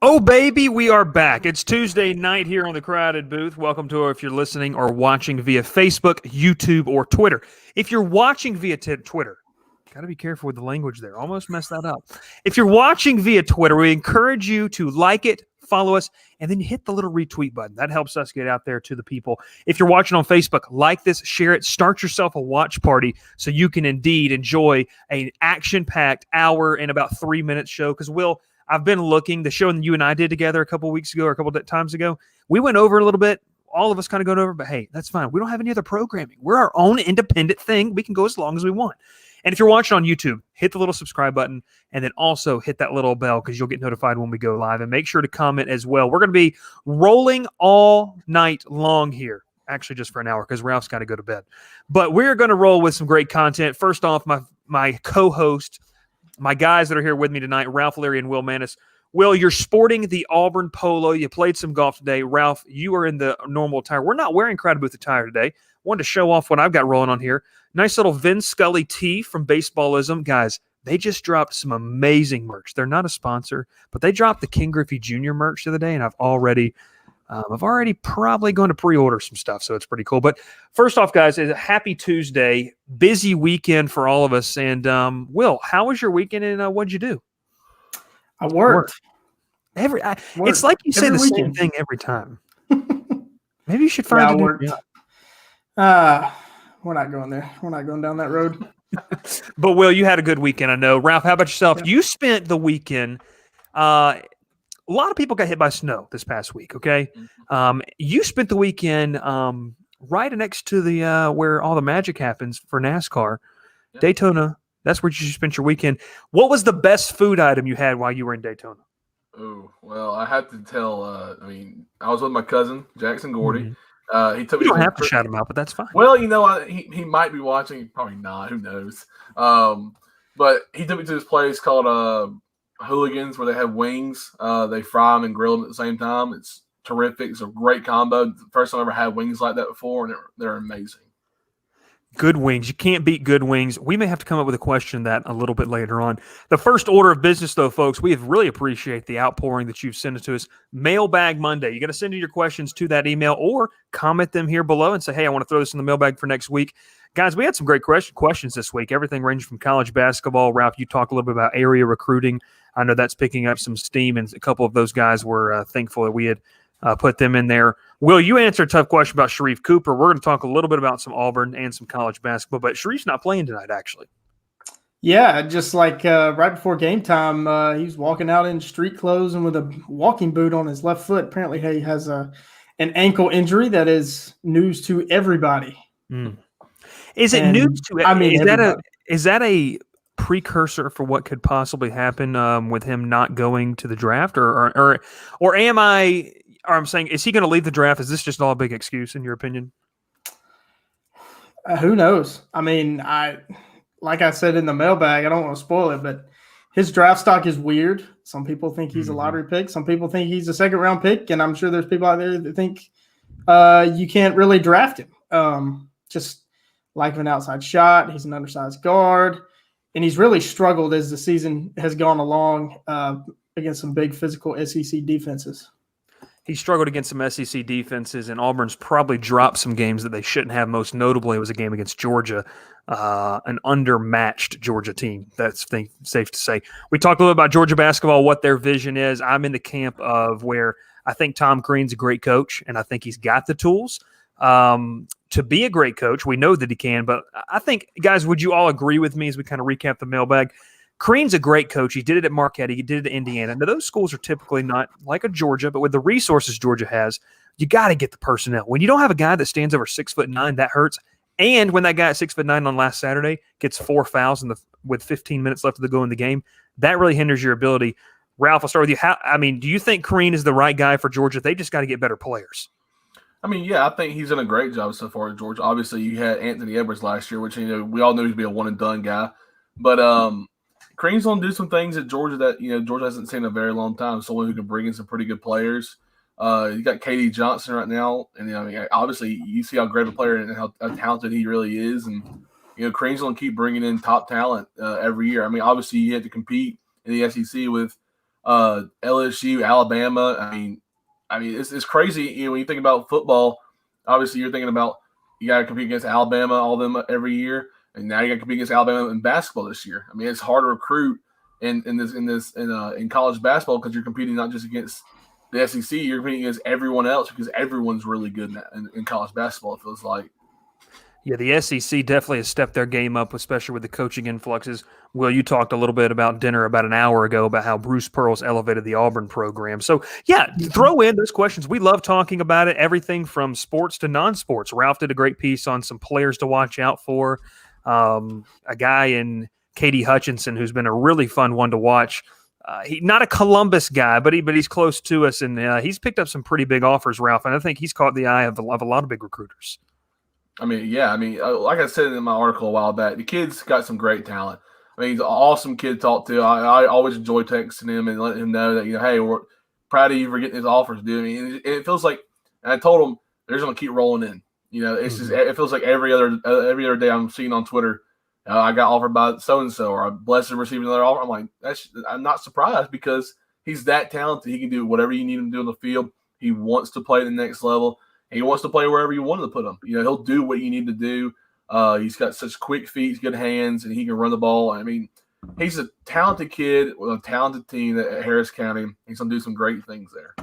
Oh, baby, we are back. It's Tuesday night here on the Crowded Booth. Welcome to if you're listening or watching via Facebook, YouTube, or Twitter. If you're watching via Twitter, got to be careful with the language there. Almost messed that up. If you're watching via Twitter, we encourage you to like it, follow us, and then hit the little retweet button. That helps us get out there to the people. If you're watching on Facebook, like this, share it, start yourself a watch party so you can indeed enjoy an action-packed hour and about 3 minutes show. Because, I've been looking, the show that you and I did together a couple of weeks ago or a couple of times ago, we went over a little bit, all of us kind of going over, but hey, that's fine. We don't have any other programming. We're our own independent thing. We can go as long as we want. And if you're watching on YouTube, hit the little subscribe button and then also hit that little bell because you'll get notified when we go live. And make sure to comment as well. We're going to be rolling all night long here. Actually, just for an hour because Ralph's got to go to bed. But we're going to roll with some great content. First off, my co-host, my guys that are here with me tonight, Ralph Leary and Will Mannis. Will, you're sporting the Auburn polo. You played some golf today. Ralph, you are in the normal attire. We're not wearing Crowded Booth attire today. Wanted to show off what I've got rolling on here. Nice little Vin Scully tee from Baseballism. Guys, they just dropped some amazing merch. They're not a sponsor, but they dropped the King Griffey Jr. merch the other day, and I've already probably going to pre-order some stuff, so it's pretty cool. But first off, guys, it's a happy Tuesday, busy weekend for all of us. And Will, how was your weekend and what'd you do? I worked. It's like you say the same thing every time. Maybe you should find a new job. We're not going there. We're not going down that road. But Will, you had a good weekend, I know. Ralph, how about yourself? Yeah. You spent the weekend. A lot of people got hit by snow this past week, okay? You spent the weekend right next to the where all the magic happens for NASCAR, yeah. Daytona. That's where you spent your weekend. What was the best food item you had while you were in Daytona? Oh, well, I have to tell, I was with my cousin, Jackson Gordy. Mm-hmm. He took me. You don't have to shout him out, but that's fine. Well, he might be watching. Probably not. Who knows? But he took me to this place called Hooligans, where they have wings. They fry them and grill them at the same time. It's terrific. It's a great combo. First time I ever had wings like that before, and they're amazing. Good wings. You can't beat good wings. We may have to come up with a question that a little bit later on. The first order of business, though, folks, we really appreciate the outpouring that you've sent it to us. Mailbag Monday. You got to send in your questions to that email or comment them here below and say, hey, I want to throw this in the mailbag for next week. Guys, we had some great questions this week. Everything ranging from college basketball. Ralph, you talked a little bit about area recruiting. I know that's picking up some steam, and a couple of those guys were thankful that we had put them in there. Will, you answered a tough question about Sharif Cooper. We're going to talk a little bit about some Auburn and some college basketball, but Sharif's not playing tonight, actually. Yeah, just like right before game time, he was walking out in street clothes and with a walking boot on his left foot. Apparently he has an ankle injury that is news to everybody. Mm. Is it news to is that a precursor for what could possibly happen with him not going to the draft, or am I? Or I'm saying, is he going to leave the draft? Is this just all a big excuse, in your opinion? Who knows? I mean, like I said in the mailbag, I don't want to spoil it, but his draft stock is weird. Some people think he's a lottery pick. Some people think he's a second-round pick, and I'm sure there's people out there that think you can't really draft him. Just like an outside shot. He's an undersized guard, and he's really struggled as the season has gone along against some big physical SEC defenses. He struggled against some SEC defenses, and Auburn's probably dropped some games that they shouldn't have. Most notably, it was a game against Georgia, an undermatched Georgia team. That's safe to say. We talked a little about Georgia basketball, what their vision is. I'm in the camp of where I think Tom Crean's a great coach, and I think he's got the tools. to be a great coach. We know that he can, but I think, guys, would you all agree with me as we kind of recap the mailbag? Crean's a great coach. He did it at Marquette. He did it at Indiana. Now, those schools are typically not like a Georgia, but with the resources Georgia has, you got to get the personnel. When you don't have a guy that stands over 6'9", that hurts. And when that guy at 6'9" on last Saturday gets 4 fouls with 15 minutes left to go in the game, that really hinders your ability. Ralph, I'll start with you. Do you think Crean is the right guy for Georgia? They just got to get better players. I mean, yeah, I think he's done a great job so far at Georgia. Obviously, you had Anthony Edwards last year, which we all knew he'd be a one-and-done guy. But Crean's going to do some things at Georgia that Georgia hasn't seen in a very long time. Someone who can bring in some pretty good players. You got KD Johnson right now, and obviously you see how great a player and how talented he really is. And Crean's going to keep bringing in top talent every year. I mean, obviously you had to compete in the SEC with LSU, Alabama. I mean, it's crazy. When you think about football, obviously you're thinking about you got to compete against Alabama, all them every year, and now you got to compete against Alabama in basketball this year. I mean, it's hard to recruit in college basketball because you're competing not just against the SEC, you're competing against everyone else because everyone's really good in college basketball. It feels like. Yeah, the SEC definitely has stepped their game up, especially with the coaching influxes. Will, you talked a little bit about dinner about an hour ago about how Bruce Pearl's elevated the Auburn program. So, yeah, throw in those questions. We love talking about it, everything from sports to non-sports. Ralph did a great piece on some players to watch out for. A guy in Katie Hutchinson who's been a really fun one to watch. He's not a Columbus guy, but he's close to us, and he's picked up some pretty big offers, Ralph, and I think he's caught the eye of a lot of big recruiters. I mean, yeah. Like I said in my article a while back, the kid's got some great talent. I mean, he's an awesome kid to talk to. I always enjoy texting him and letting him know that, hey, we're proud of you for getting these offers, dude. I mean, it feels like, and I told him they're just going to keep rolling in. It's just, it feels like every other day I'm seeing on Twitter, I got offered by so-and-so, or I'm blessed to receive another offer. I'm like, I'm not surprised because he's that talented. He can do whatever you need him to do on the field. He wants to play at the next level. He wants to play wherever you want to put him. He'll do what you need to do. He's got such quick feet, good hands, and he can run the ball. I mean, he's a talented kid with a talented team at Harris County. He's going to do some great things there.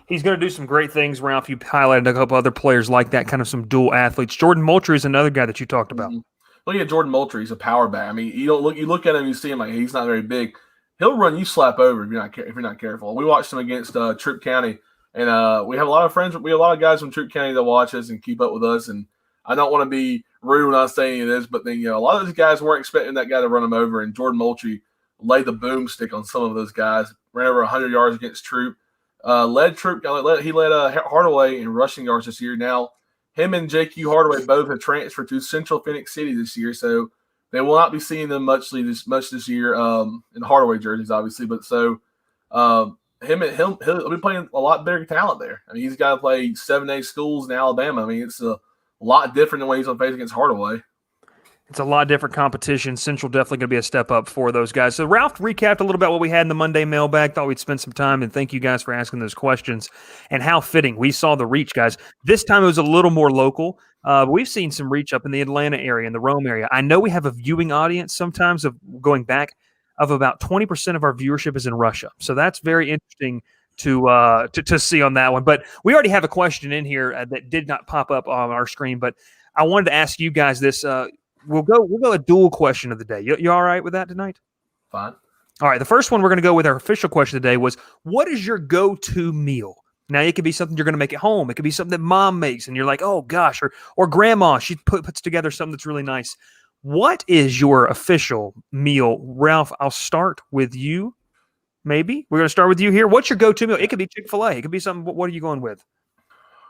He's going to do some great things, Ralph. You highlighted a couple other players like that, kind of some dual athletes. Jordan Moultrie is another guy that you talked about. Mm-hmm. Look at Jordan Moultrie. He's a power back. I mean, you look at him, you see him like he's not very big. He'll run you slap over if you're not careful. We watched him against Troup County. And we have a lot of friends. We have a lot of guys from Troup County that watch us and keep up with us. And I don't want to be rude when I say any of this, but then a lot of those guys weren't expecting that guy to run them over. And Jordan Moultrie laid the boomstick on some of those guys. Ran over 100 yards against Troup. He led Hardaway in rushing yards this year. Now him and JQ Hardaway both have transferred to Central Phoenix City this year, so they will not be seeing them much this year in Hardaway jerseys, obviously. But so. He'll be playing a lot better talent there. I mean, he's got to play 7A schools in Alabama. I mean, it's a lot different than what he's going to face against Hardaway. It's a lot different competition. Central definitely going to be a step up for those guys. So Ralph recapped a little about what we had in the Monday mailbag. Thought we'd spend some time, and thank you guys for asking those questions. And how fitting. We saw the reach, guys. This time it was a little more local. We've seen some reach up in the Atlanta area, in the Rome area. I know we have a viewing audience sometimes of going back of about 20% of our viewership is in Russia. So that's very interesting to see on that one. But we already have a question in here that did not pop up on our screen, but I wanted to ask you guys this. We'll go a dual question of the day. You all right with that tonight? Fine. All right. The first one we're going to go with our official question today was, what is your go-to meal? Now, it could be something you're going to make at home. It could be something that mom makes, and you're like, oh, gosh, or grandma, she puts together something that's really nice. What is your official meal? Ralph, I'll start with you. Maybe we're going to start with you here. What's your go-to meal? It could be Chick-fil-A. It could be something. What are you going with?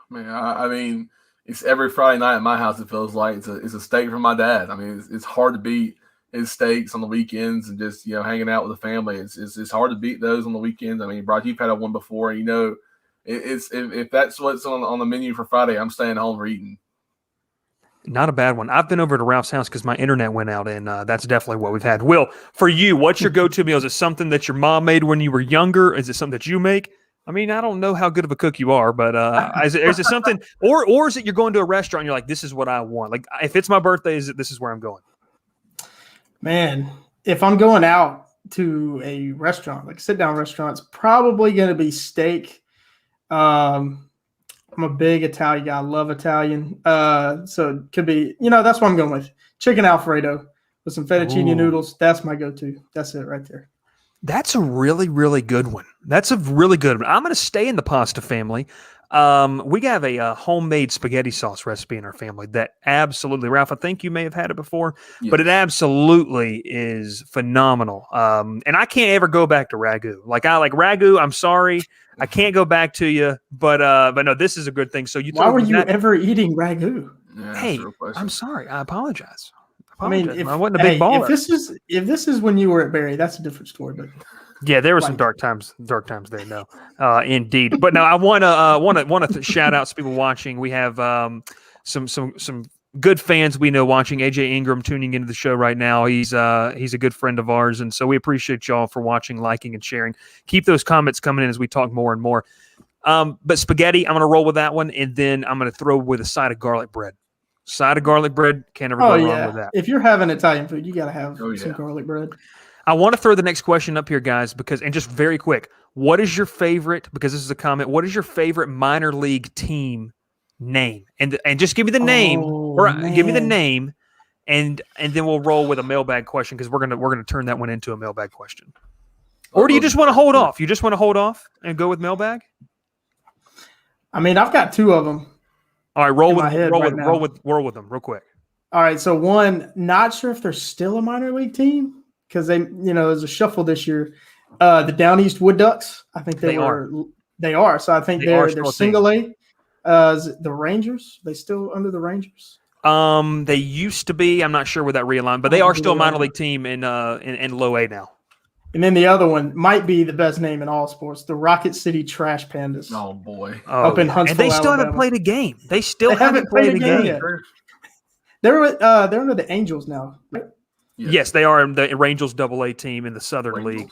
Man, I mean, it's every Friday night at my house. It feels like it's a steak from my dad. I mean, it's hard to beat his steaks on the weekends and just hanging out with the family. It's hard to beat those on the weekends. I mean, Brock, you've had one before. If that's what's on the menu for Friday, I'm staying home or eating. Not a bad one. I've been over to Ralph's house because my internet went out, and that's definitely what we've had. Will, for you, what's your go-to meal? Is it something that your mom made when you were younger? Is it something that you make? I mean, I don't know how good of a cook you are, but is it something, or is it you're going to a restaurant and you're like, this is what I want? Like, if it's my birthday, this is where I'm going? Man, if I'm going out to a restaurant, like a sit-down restaurant, it's probably going to be steak. My I'm a big Italian guy. I love Italian. So it could be, that's what I'm going with. Chicken Alfredo with some fettuccine Ooh. noodles. That's my go-to. That's it right there. That's a really, really good one. That's a really good one. I'm going to stay in the pasta family. We have a homemade spaghetti sauce recipe in our family that absolutely, Ralph, I think you may have had it before, but it absolutely is phenomenal. And I can't ever go back to ragu. I like ragu. I'm sorry, I can't go back to you, but no, this is a good thing. So why were you ever eating ragu? Yeah, Hey, I'm sorry. I apologize. I mean, I wasn't a big baller. If this is when you were at Barry, that's a different story. But yeah, there were some dark times there. No, indeed. But no, I want to shout out some people watching. We have some good fans we know watching. AJ Ingram tuning into the show right now. He's a good friend of ours, and so we appreciate y'all for watching, liking, and sharing. Keep those comments coming in as we talk more and more. But spaghetti, I'm going to roll with that one, and then I'm going to throw with a side of garlic bread. Side of garlic bread, can't ever go wrong with that. If you're having Italian food, you got to have some garlic bread. I want to throw the next question up here, guys, and just very quick, what is your favorite, because this is a comment, what is your favorite minor league team name? And just give me the name, give me the name, and then we'll roll with a mailbag question, because we're gonna turn that one into a mailbag question. Or do you just want to hold off? You just want to hold off and go with mailbag? I mean, I've got two of them. All right, roll with them real quick. All right, so one, not sure if they're still a minor league team because there's a shuffle this year. The Down East Wood Ducks, I think they are. They are. So I think they're single A. The Rangers, they still under the Rangers? They used to be. I'm not sure with that realignment, but they are still a minor league team in low A now. And then the other one might be the best name in all sports, the Rocket City Trash Pandas. Oh, boy. Up in Huntsville, and they still Alabama. haven't played a game. They still haven't played a game yet. They're under the Angels now. Right? Yes, they are the Rangers AA team in the Southern League.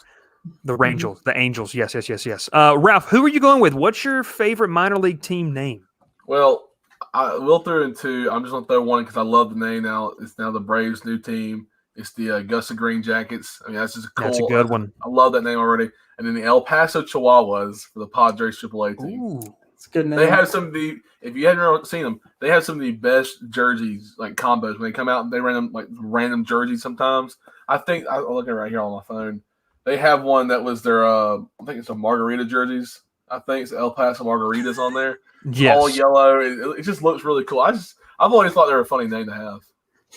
The Rangers, Mm-hmm. the Angels. Yes. Ralph, who are you going with? What's your favorite minor league team name? Well, I will throw in two. I'm just going to throw one because I love the name now. It's now the Braves' new team. It's the Augusta Green Jackets. I mean, that's just cool. That's a good one. I love that name already. And then the El Paso Chihuahuas for the Padres AAA team. Ooh, it's a good name. They have some of the – if you haven't seen them, they have some of the best jerseys, like combos. When they come out, they random random jerseys sometimes. I think – I'm looking right here on my phone. They have one that was their I think it's a margarita jerseys. I think it's El Paso Margaritas on there. Yes. All yellow. It just looks really cool. I've always thought they were a funny name to have.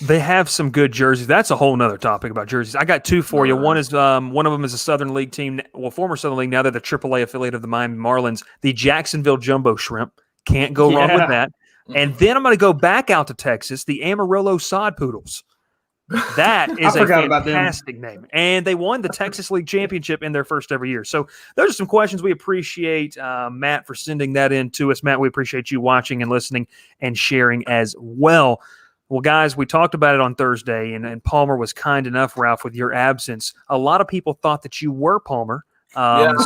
They have some good jerseys. That's a whole nother topic about jerseys. I got two for you. One is one of them is a Southern League team, former Southern League. Now they're the AAA affiliate of the Miami Marlins, the Jacksonville Jumbo Shrimp. Can't go wrong with that. And then I'm going to go back out to Texas, the Amarillo Sod Poodles. That is a fantastic name. And they won the Texas League Championship in their first ever year. So those are some questions. We appreciate Matt for sending that in to us. Matt, we appreciate you watching and listening and sharing as well. Well, guys, we talked about it on Thursday, and Palmer was kind enough, Ralph, with your absence. A lot of people thought that you were Palmer. But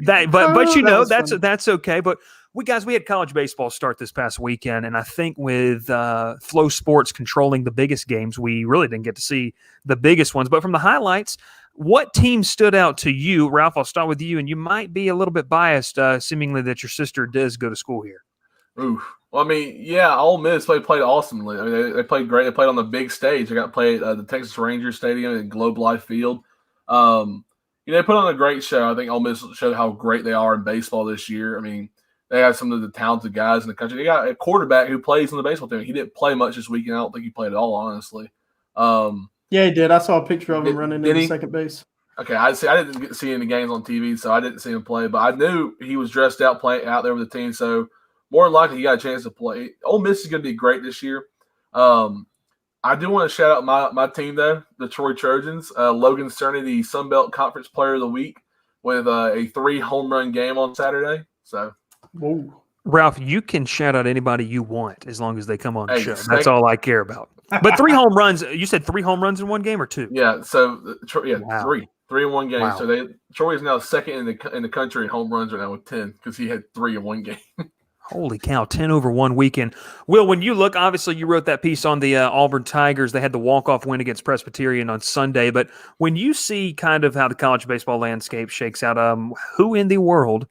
that's okay. But we had college baseball start this past weekend, and I think with Flow Sports controlling the biggest games, we really didn't get to see the biggest ones. But from the highlights, what team stood out to you, Ralph? I'll start with you, and you might be a little bit biased, seemingly that your sister does go to school here. Ooh. Well, I mean, yeah, Ole Miss played awesomely. I mean, they played great. They played on the big stage. They got to play at the Texas Rangers Stadium and Globe Life Field. They put on a great show. I think Ole Miss showed how great they are in baseball this year. I mean, they have some of the talented guys in the country. They got a quarterback who plays on the baseball team. He didn't play much this weekend. I don't think he played at all, honestly. Yeah, he did. I saw a picture of him running into second base. Okay, I didn't get to see any games on TV, so I didn't see him play. But I knew he was dressed out, playing out there with the team. So more than likely, he got a chance to play. Ole Miss is going to be great this year. I do want to shout out my team, though, the Troy Trojans. Logan Cerny, the Sun Belt Conference Player of the Week, with a 3-home run game on Saturday. So, whoa. Ralph, you can shout out anybody you want as long as they come on the show. That's all I care about. But 3 home runs. You said 3 home runs in one game or 2? Yeah. So, Wow. 3 in one game. Wow. So Troy is now second in the country in home runs right now with 10 because he had 3 in one game. Holy cow, 10 over one weekend. Will, when you look, obviously you wrote that piece on the Auburn Tigers. They had the walk-off win against Presbyterian on Sunday. But when you see kind of how the college baseball landscape shakes out, who in the world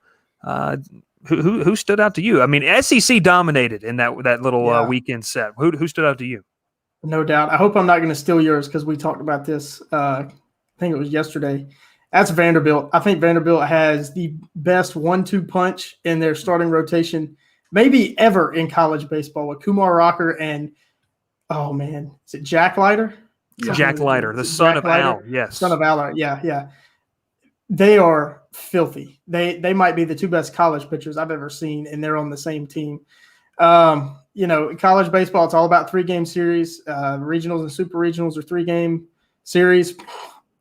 Who stood out to you? I mean, SEC dominated in that little weekend set. Who stood out to you? No doubt. I hope I'm not going to steal yours because we talked about this. I think it was yesterday. That's Vanderbilt. I think Vanderbilt has the best 1-2 punch in their starting rotation, maybe ever in college baseball, with Kumar Rocker and is it Jack Leiter? Yeah. Jack Leiter, the son of Al. Yes, son of Al. Yeah. They are filthy. They might be the two best college pitchers I've ever seen, and they're on the same team. College baseball, it's all about 3-game series. Regionals and super regionals are 3-game series.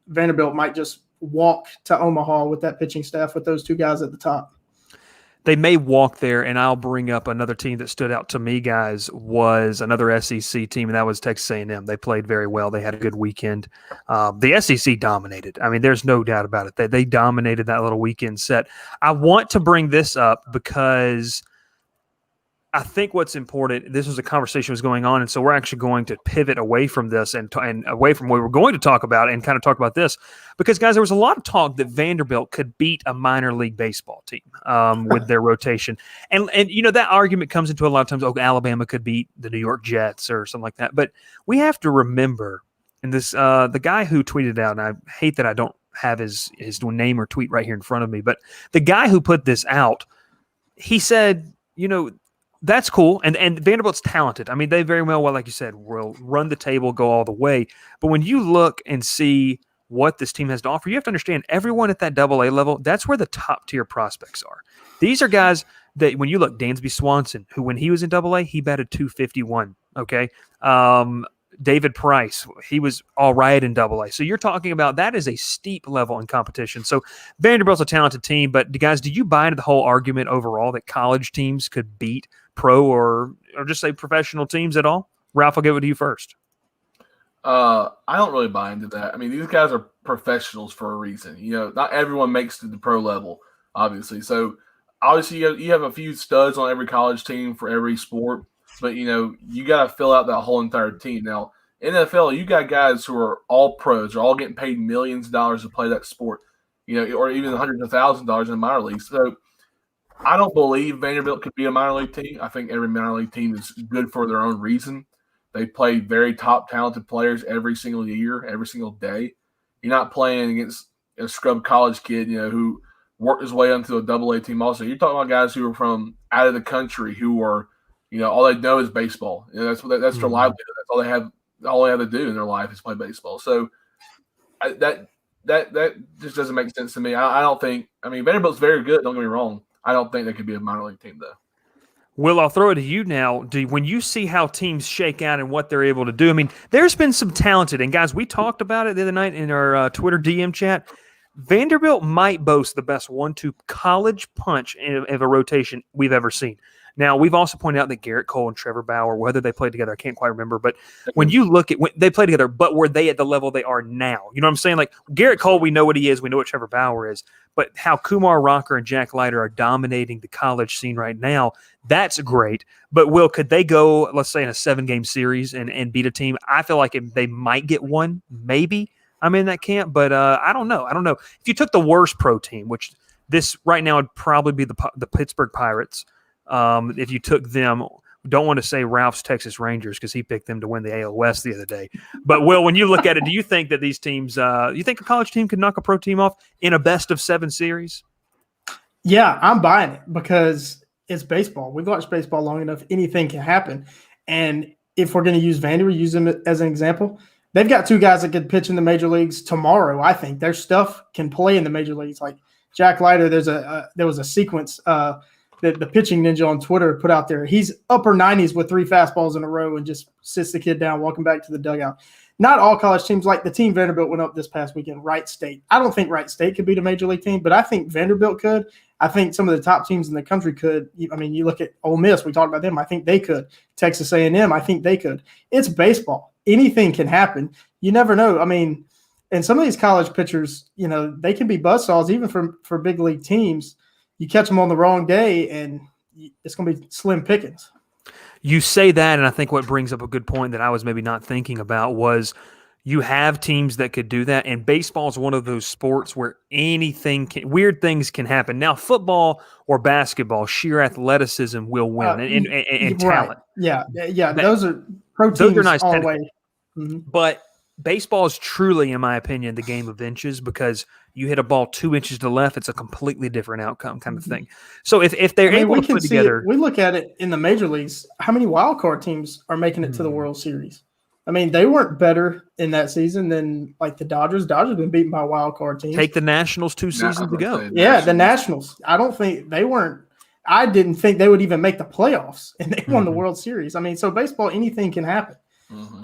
Vanderbilt might just walk to Omaha with that pitching staff with those two guys at the top. They may walk there, and I'll bring up another team that stood out to me, guys, was another SEC team, and that was Texas A&M. They played very well. They had a good weekend. The SEC dominated. I mean, there's no doubt about it. They dominated that little weekend set. I want to bring this up because I think what's important, this was a conversation that was going on, and so we're actually going to pivot away from this and away from what we were going to talk about and kind of talk about this. Because, guys, there was a lot of talk that Vanderbilt could beat a minor league baseball team with their rotation. And that argument comes into a lot of times, Alabama could beat the New York Jets or something like that. But we have to remember, and this the guy who tweeted out, and I hate that I don't have his name or tweet right here in front of me, but the guy who put this out, he said, that's cool. And Vanderbilt's talented. I mean, they very well, like you said, will run the table, go all the way. But when you look and see what this team has to offer, you have to understand everyone at that AA level, that's where the top tier prospects are. These are guys that when you look, Dansby Swanson, who when he was in AA, he batted .251. Okay. David Price, he was all right in AA. So you're talking about that is a steep level in competition. So Vanderbilt's a talented team, but guys, do you buy into the whole argument overall that college teams could beat pro or just say professional teams at all? Ralph, I'll give it to you first. I don't really buy into that. I mean, these guys are professionals for a reason. Not everyone makes it to the pro level, obviously. So obviously you have a few studs on every college team for every sport. But, you got to fill out that whole entire team. Now, NFL, you got guys who are all pros. They're all getting paid millions of dollars to play that sport, or even hundreds of thousands of dollars in minor leagues. So I don't believe Vanderbilt could be a minor league team. I think every minor league team is good for their own reason. They play very top talented players every single year, every single day. You're not playing against a scrub college kid, who worked his way into a AA team also. You're talking about guys who are from out of the country who are – all they know is baseball. That's their livelihood. That's all they have. All they have to do in their life is play baseball. So that just doesn't make sense to me. I don't think. I mean, Vanderbilt's very good. Don't get me wrong. I don't think they could be a minor league team though. Will, I'll throw it to you now. When you see how teams shake out and what they're able to do, I mean, there's been some talented, and guys, we talked about it the other night in our Twitter DM chat. Vanderbilt might boast the best 1-2 college punch of a rotation we've ever seen. Now, we've also pointed out that Garrett Cole and Trevor Bauer, whether they played together, I can't quite remember. But when you look at when they played together, but were they at the level they are now? You know what I'm saying? Like Garrett Cole, we know what he is. We know what Trevor Bauer is. But how Kumar Rocker and Jack Leiter are dominating the college scene right now, that's great. But, Will, could they go, let's say, in a 7-game series and beat a team? I feel like they might get one, maybe. I'm in that camp, but I don't know. If you took the worst pro team, which this right now would probably be the Pittsburgh Pirates, if you took them, don't want to say Ralph's Texas Rangers because he picked them to win the AL West the other day. But, Will, when you look at it, do you think that these teams you think a college team could knock a pro team off in a best-of-7 series? Yeah, I'm buying it because it's baseball. We've watched baseball long enough. Anything can happen. And if we're going to use Vanderbilt, use them as an example, they've got two guys that could pitch in the major leagues tomorrow. I think their stuff can play in the major leagues. Like Jack Leiter, there was a sequence that the pitching ninja on Twitter put out there. He's upper 90s with 3 fastballs in a row and just sits the kid down, walking back to the dugout. Not all college teams, like the team Vanderbilt went up this past weekend, Wright State. I don't think Wright State could beat a major league team, but I think Vanderbilt could. I think some of the top teams in the country could. I mean, you look at Ole Miss, we talked about them. I think they could. Texas A&M, I think they could. It's baseball. Anything can happen. You never know. I mean, and some of these college pitchers, they can be buzzsaws even for big league teams. You catch them on the wrong day, and it's going to be slim pickings. You say that, and I think what brings up a good point that I was maybe not thinking about was you have teams that could do that, and baseball is one of those sports where weird things can happen. Now, football or basketball, sheer athleticism will win, and talent. Right. Yeah. Those are pro teams those are nice all the way. But baseball is truly, in my opinion, the game of inches, because you hit a ball 2 inches to the left, it's a completely different outcome kind of thing. So if they're able to put together, we look at it in the major leagues. How many wild card teams are making it to the World Series? I mean, they weren't better in that season than like the Dodgers. Dodgers have been beaten by wild card teams. Take the Nationals 2 seasons ago. Yeah, the Nationals. I didn't think they would even make the playoffs, and they won the World Series. I mean, so baseball, anything can happen.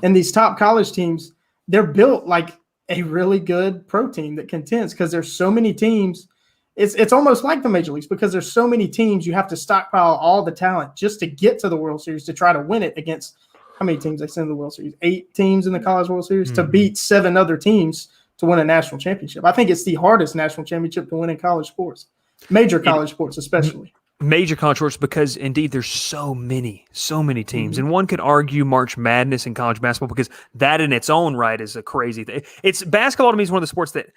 And these top college teams, they're built like a really good pro team that contends, because there's so many teams. It's almost like the major leagues, because there's so many teams. You have to stockpile all the talent just to get to the World Series, to try to win it against – how many teams they send to the World Series? 8 teams in the College World Series to beat 7 other teams to win a national championship. I think it's the hardest national championship to win in college sports, major college sports especially. Major college sports, because indeed there's so many teams. And one could argue March Madness in college basketball, because that in its own right is a crazy thing. It's basketball to me is one of the sports that,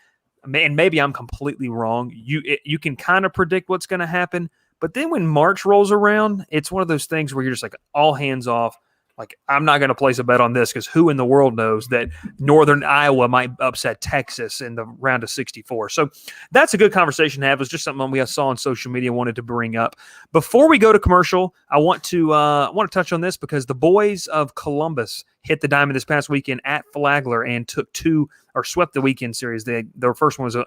and maybe I'm completely wrong, you can kind of predict what's going to happen. But then when March rolls around, it's one of those things where you're just like all hands off. Like, I'm not going to place a bet on this, because who in the world knows that Northern Iowa might upset Texas in the round of 64. So that's a good conversation to have. It was just something we saw on social media, wanted to bring up. Before we go to commercial, I want to touch on this, because the boys of Columbus hit the diamond this past weekend at Flagler and swept the weekend series. Their first one was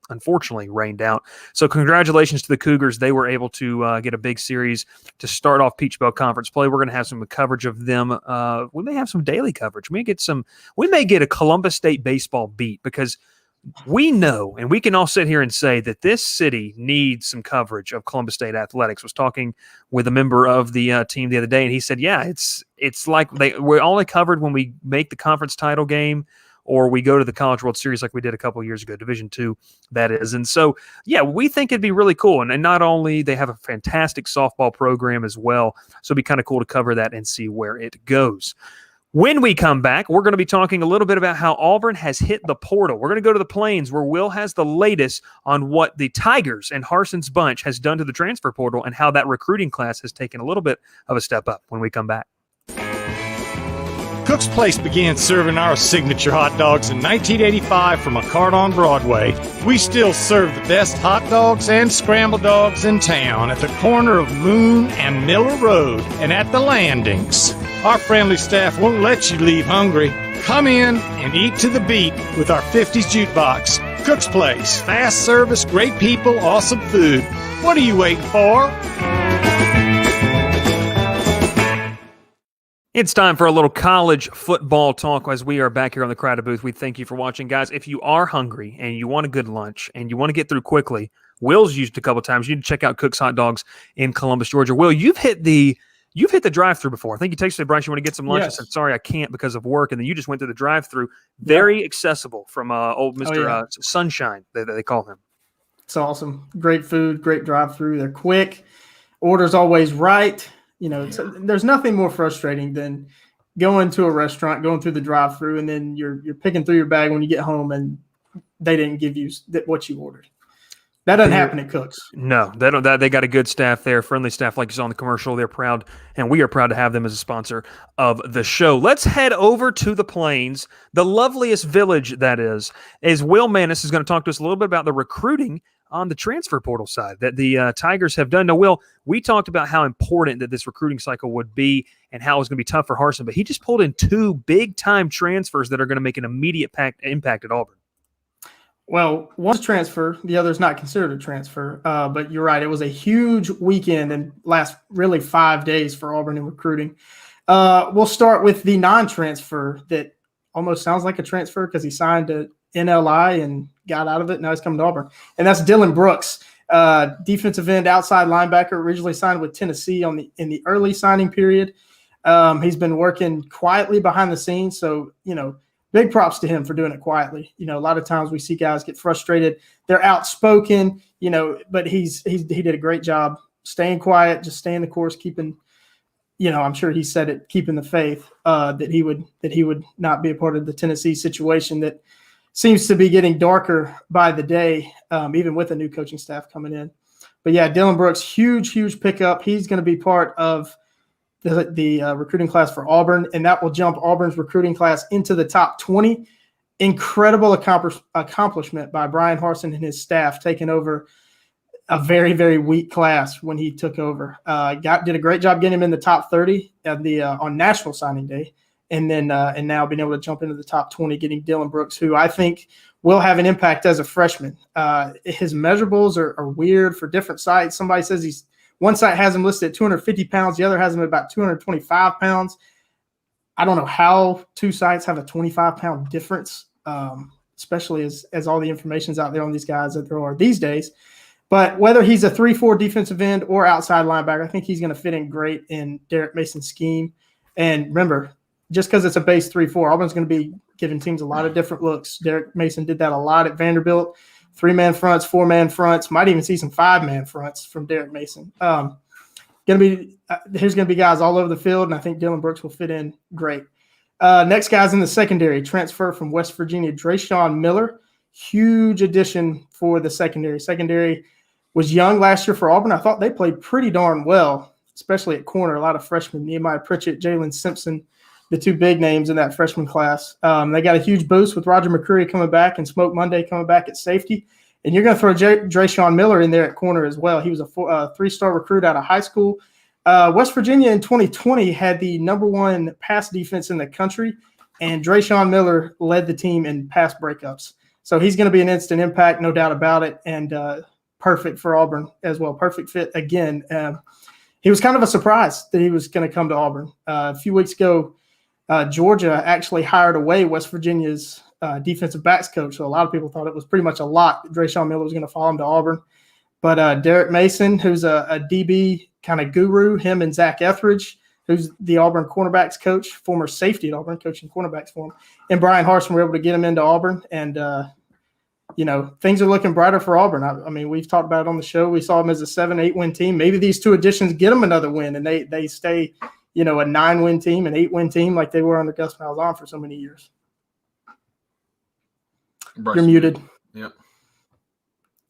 unfortunately rained out. So congratulations to the Cougars. They were able to get a big series to start off Peach Belt Conference play. We're going to have some coverage of them. We may have some daily coverage. We may get a Columbus State baseball beat, because we know, and we can all sit here and say that this city needs some coverage of Columbus State athletics. I was talking with a member of the team the other day, and he said, yeah, it's like we're only covered when we make the conference title game, or we go to the College World Series like we did a couple of years ago, Division II, that is. And so, yeah, we think it'd be really cool. And not only they have a fantastic softball program as well, so it'd be kind of cool to cover that and see where it goes. When we come back, we're going to be talking a little bit about how Auburn has hit the portal. We're going to go to the Plains, where Will has the latest on what the Tigers and Harson's bunch has done to the transfer portal, and how that recruiting class has taken a little bit of a step up when we come back. Cook's Place began serving our signature hot dogs in 1985 from a cart on Broadway. We still serve the best hot dogs and scrambled dogs in town at the corner of Moon and Miller Road and at the Landings. Our friendly staff won't let you leave hungry. Come in and eat to the beat with our 50s jukebox. Cook's Place, fast service, great people, awesome food. What are you waiting for? It's time for a little college football talk as we are back here on the Crowded Booth. We thank you for watching, guys. If you are hungry and you want a good lunch and you want to get through quickly, Will's used it a couple of times. You need to check out Cook's Hot Dogs in Columbus, Georgia. Will, you've hit the drive-thru before. I think you texted me, Bryce, you want to get some lunch? Yes. I said, sorry, I can't because of work. And then you just went through the drive-thru. Very accessible from old Mr. Sunshine, they call him. It's awesome. Great food, great drive-thru. They're quick. Order's always right. You know, there's nothing more frustrating than going to a restaurant, going through the drive-thru, and then you're picking through your bag when you get home and they didn't give you what you ordered. That doesn't happen at Cook's. No, they don't. They got a good staff there, friendly staff like you saw in the commercial. They're proud, and we are proud to have them as a sponsor of the show. Let's head over to the Plains, the loveliest village that is. As Will Mannis is going to talk to us a little bit about the recruiting on the transfer portal side that the Tigers have done. Now, Will, we talked about how important that this recruiting cycle would be and how it was going to be tough for Harsin, but he just pulled in 2 big-time transfers that are going to make an immediate impact at Auburn. Well, one's a transfer, the other's not considered a transfer, but you're right. It was a huge weekend and last really 5 days for Auburn in recruiting. We'll start with the non-transfer that almost sounds like a transfer because he signed to NLI and got out of it. Now he's coming to Auburn. And that's Dylan Brooks, defensive end, outside linebacker, originally signed with Tennessee in the early signing period. He's been working quietly behind the scenes. So, big props to him for doing it quietly. A lot of times we see guys get frustrated. They're outspoken, but he did a great job staying quiet, just staying the course, keeping I'm sure he said it, keeping the faith, that he would not be a part of the Tennessee situation that seems to be getting darker by the day, even with a new coaching staff coming in. But yeah, Dillon Brooks, huge pickup. He's going to be part of the recruiting class for Auburn, and that will jump Auburn's recruiting class into the top 20. Incredible accomplishment by Brian Harsin and his staff, taking over a very, very weak class when he took over. Did a great job getting him in the top 30 at on National Signing Day, and now being able to jump into the top 20, getting Dillon Brooks, who I think will have an impact as a freshman. His measurables are weird for different sites. Somebody says one site has him listed at 250 pounds, the other has him at about 225 pounds. I don't know how two sites have a 25-pound difference, especially as all the information's out there on these guys that there are these days. But whether he's a 3-4 defensive end or outside linebacker, I think he's going to fit in great in Derek Mason's scheme. And remember, just because it's a base 3-4, Auburn's going to be giving teams a lot of different looks. Derek Mason did that a lot at Vanderbilt. 3-man fronts, 4-man fronts, might even see some 5-man fronts from Derek Mason. There's going to be guys all over the field, and I think Dillon Brooks will fit in great. Next guy's in the secondary, transfer from West Virginia, Drayshawn Miller. Huge addition for the secondary. Secondary was young last year for Auburn. I thought they played pretty darn well, especially at corner. A lot of freshmen, Nehemiah Pritchett, Jalen Simpson, the two big names in that freshman class. They got a huge boost with Roger McCreary coming back and Smoke Monday coming back at safety. And you're going to throw Drayshawn Miller in there at corner as well. He was a 3-star recruit out of high school. West Virginia in 2020 had the #1 pass defense in the country, and Drayshawn Miller led the team in pass breakups. So he's going to be an instant impact, no doubt about it, and perfect for Auburn as well. Perfect fit again. He was kind of a surprise that he was going to come to Auburn. A few weeks ago, Georgia actually hired away West Virginia's defensive backs coach, so a lot of people thought it was pretty much a lock that Drayshawn Miller was going to follow him to Auburn. But Derek Mason, who's a DB kind of guru, him and Zach Etheridge, who's the Auburn cornerbacks coach, former safety at Auburn, coaching cornerbacks for him, and Brian Harsin were able to get him into Auburn. And, things are looking brighter for Auburn. I mean, we've talked about it on the show. We saw them as a 7-8 win team. Maybe these two additions get them another win, and they stay, a 9-win team, an 8-win team like they were under Gus Malzahn for so many years. Bryce, you're muted. Yep.